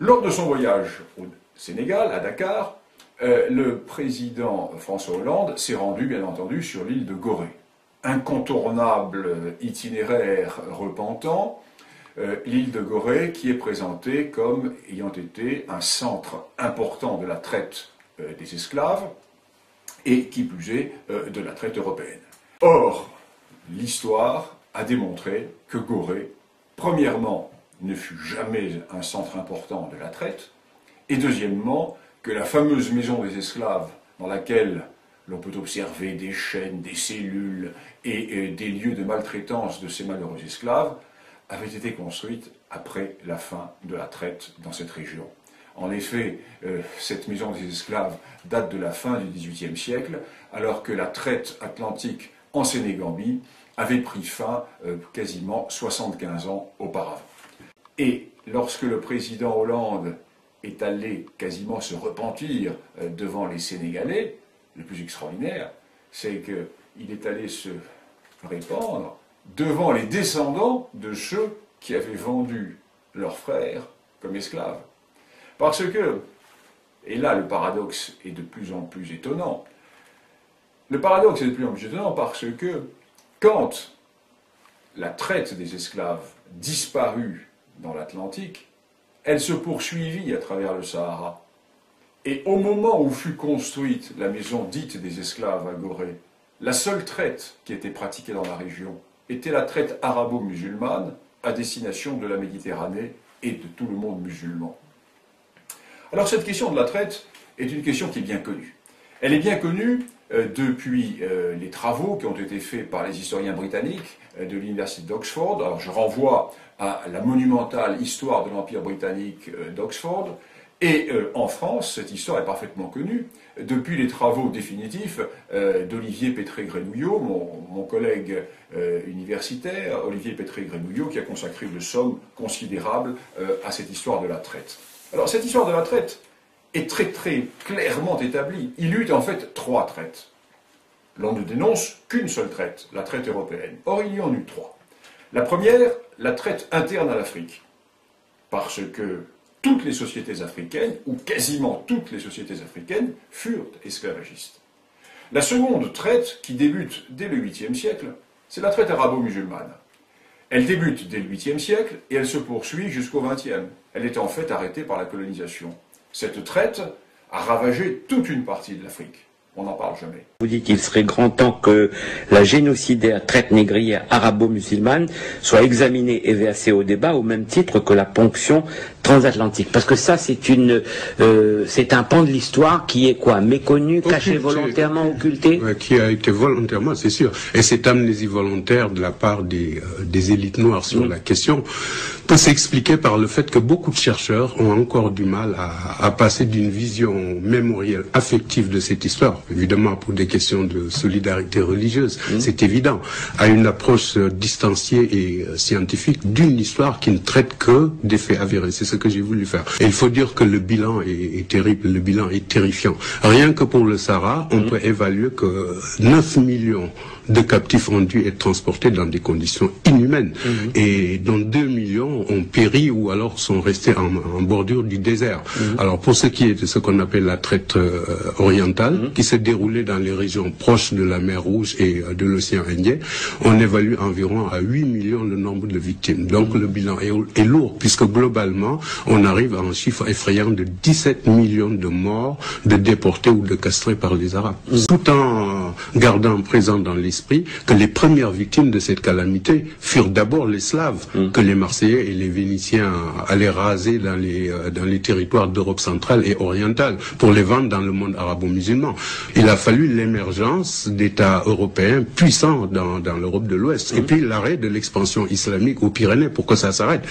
Lors de son voyage au Sénégal, à Dakar, le président François Hollande s'est rendu, bien entendu, sur l'île de Gorée. Incontournable itinéraire repentant, l'île de Gorée qui est présentée comme ayant été un centre important de la traite des esclaves et qui plus est de la traite européenne. Or, l'histoire a démontré que Gorée, premièrement, ne fut jamais un centre important de la traite, et deuxièmement, que la fameuse maison des esclaves, dans laquelle l'on peut observer des chaînes, des cellules et des lieux de maltraitance de ces malheureux esclaves, avait été construite après la fin de la traite dans cette région. En effet, cette maison des esclaves date de la fin du XVIIIe siècle, alors que la traite atlantique en Sénégambie avait pris fin quasiment 75 ans auparavant. Et lorsque le président Hollande est allé quasiment se repentir devant les Sénégalais, le plus extraordinaire, c'est qu'il est allé se répandre devant les descendants de ceux qui avaient vendu leurs frères comme esclaves. Parce que, et là le paradoxe est de plus en plus étonnant, le paradoxe est de plus en plus étonnant parce que quand la traite des esclaves disparut dans l'Atlantique, elle se poursuivit à travers le Sahara. Et au moment où fut construite la maison dite des esclaves à Gorée, la seule traite qui était pratiquée dans la région était la traite arabo-musulmane à destination de la Méditerranée et de tout le monde musulman. Alors cette question de la traite est une question qui est bien connue. Elle est bien connue depuis les travaux qui ont été faits par les historiens britanniques de l'université d'Oxford. Alors je renvoie à la monumentale histoire de l'Empire britannique d'Oxford. Et en France, cette histoire est parfaitement connue depuis les travaux définitifs d'Olivier Pétré-Grenouillot, mon collègue universitaire, Olivier Pétré-Grenouillot, qui a consacré de sommes considérables à cette histoire de la traite. Alors cette histoire de la traite est très très clairement établie. Il y eut en fait 3 traites. L'on ne dénonce qu'une seule traite, la traite européenne. Or il y en eut 3. La première, la traite interne à l'Afrique. Parce que toutes les sociétés africaines, ou quasiment toutes les sociétés africaines, furent esclavagistes. La seconde traite, qui débute dès le 8e siècle, c'est la traite arabo-musulmane. Elle débute dès le 8e siècle et elle se poursuit jusqu'au 20e. Elle est en fait arrêtée par la colonisation. Cette traite a ravagé toute une partie de l'Afrique. On n'en parle jamais. Vous dites qu'il serait grand temps que la génocidaire traite négrière arabo-musulmane soit examinée et versée au débat au même titre que la ponction transatlantique. Parce que ça, c'est un pan de l'histoire qui est quoi? Méconnu, caché volontairement, occulté? Qui a été volontairement, c'est sûr. Et cette amnésie volontaire de la part des élites noires sur la question peut s'expliquer par le fait que beaucoup de chercheurs ont encore du mal à passer d'une vision mémorielle, affective de cette histoire, évidemment pour des questions de solidarité religieuse, c'est évident, à une approche distanciée et scientifique d'une histoire qui ne traite que des faits avérés. C'est ce que j'ai voulu faire. Et il faut dire que le bilan est terrible, le bilan est terrifiant. Rien que pour le Sahara, on peut évaluer que 9 millions de captifs ont dû être transportés dans des conditions inhumaines. Et dont 2 millions ont péri ou alors sont restés en bordure du désert. Alors pour ce qui est de ce qu'on appelle la traite orientale, qui s'est déroulée dans les régions proches de la mer Rouge et de l'océan Indien, on évalue environ à 8 millions le nombre de victimes. Donc le bilan est lourd, puisque globalement, on arrive à un chiffre effrayant de 17 millions de morts, de déportés ou de castrés par les Arabes. Tout en gardant présent dans l'esprit que les premières victimes de cette calamité furent d'abord les Slaves, que les Marseillais et les Vénitiens allaient raser dans les territoires d'Europe centrale et orientale pour les vendre dans le monde arabo-musulman. Il a fallu l'émergence d'États européens puissants dans l'Europe de l'Ouest et puis l'arrêt de l'expansion islamique aux Pyrénées pour que ça s'arrête.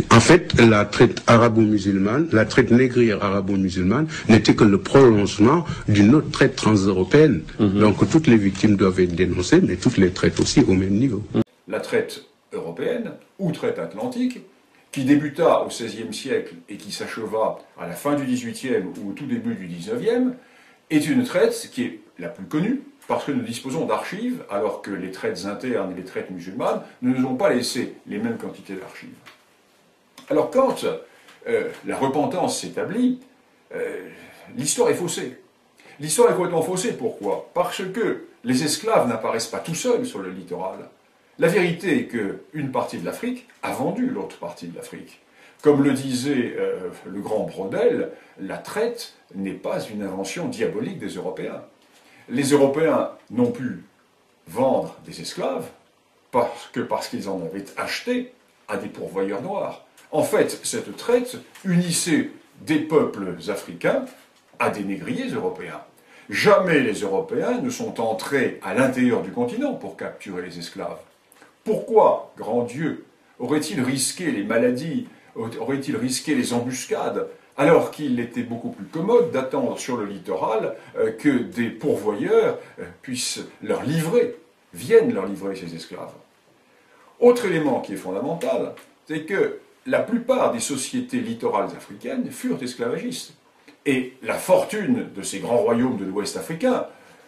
En fait, la traite arabo-musulmane, la traite négrière arabo-musulmane n'était que le prolongement d'une autre traite transeuropéenne. Donc toutes les victimes doivent être dénoncées, mais toutes les traites aussi au même niveau. La traite européenne, ou traite atlantique, qui débuta au XVIe siècle et qui s'acheva à la fin du XVIIIe ou au tout début du XIXe, est une traite qui est la plus connue, parce que nous disposons d'archives, alors que les traites internes et les traites musulmanes ne nous ont pas laissé les mêmes quantités d'archives. Alors quand la repentance s'établit, l'histoire est faussée. L'histoire est complètement faussée, pourquoi? Parce que les esclaves n'apparaissent pas tout seuls sur le littoral. La vérité est qu'une partie de l'Afrique a vendu l'autre partie de l'Afrique. Comme le disait le grand Braudel, la traite n'est pas une invention diabolique des Européens. Les Européens n'ont pu vendre des esclaves parce qu'ils en avaient acheté à des pourvoyeurs noirs. En fait, cette traite unissait des peuples africains à des négriers européens. Jamais les Européens ne sont entrés à l'intérieur du continent pour capturer les esclaves. Pourquoi, grand Dieu, aurait-il risqué les maladies, aurait-il risqué les embuscades, alors qu'il était beaucoup plus commode d'attendre sur le littoral que des pourvoyeurs puissent leur livrer, viennent leur livrer ces esclaves? Autre élément qui est fondamental, c'est que la plupart des sociétés littorales africaines furent esclavagistes. Et la fortune de ces grands royaumes de l'Ouest africain,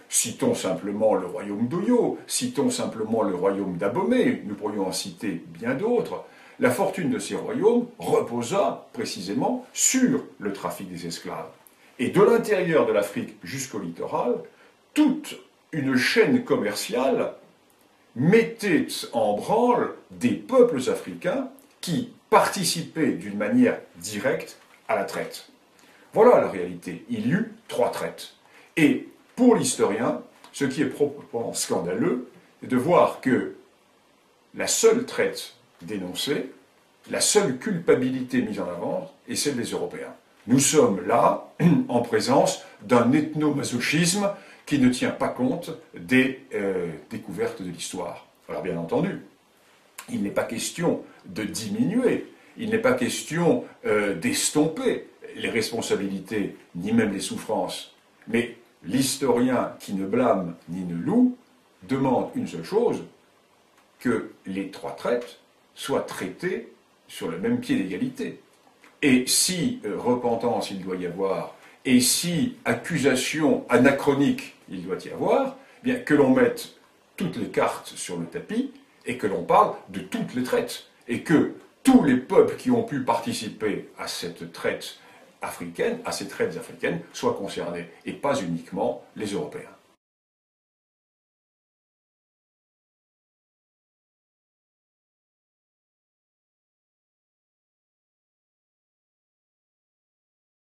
citons simplement le royaume d'Oyo, citons simplement le royaume d'Abomey, nous pourrions en citer bien d'autres, la fortune de ces royaumes reposa précisément sur le trafic des esclaves. Et de l'intérieur de l'Afrique jusqu'au littoral, toute une chaîne commerciale mettait en branle des peuples africains qui participaient d'une manière directe à la traite. Voilà la réalité. Il y eut 3 traites. Et pour l'historien, ce qui est proprement scandaleux, c'est de voir que la seule traite dénoncée, la seule culpabilité mise en avant, est celle des Européens. Nous sommes là en présence d'un ethnomasochisme qui ne tient pas compte des découvertes de l'histoire. Alors bien entendu, il n'est pas question de diminuer, il n'est pas question d'estomper les responsabilités, ni même les souffrances. Mais l'historien qui ne blâme ni ne loue demande une seule chose, que les 3 traites soient traitées sur le même pied d'égalité. Et si repentance il doit y avoir, et si accusation anachronique il doit y avoir, eh bien que l'on mette toutes les cartes sur le tapis et que l'on parle de toutes les traites. Et que tous les peuples qui ont pu participer à cette traite africaine, à ces traites africaines, soient concernés, et pas uniquement les Européens.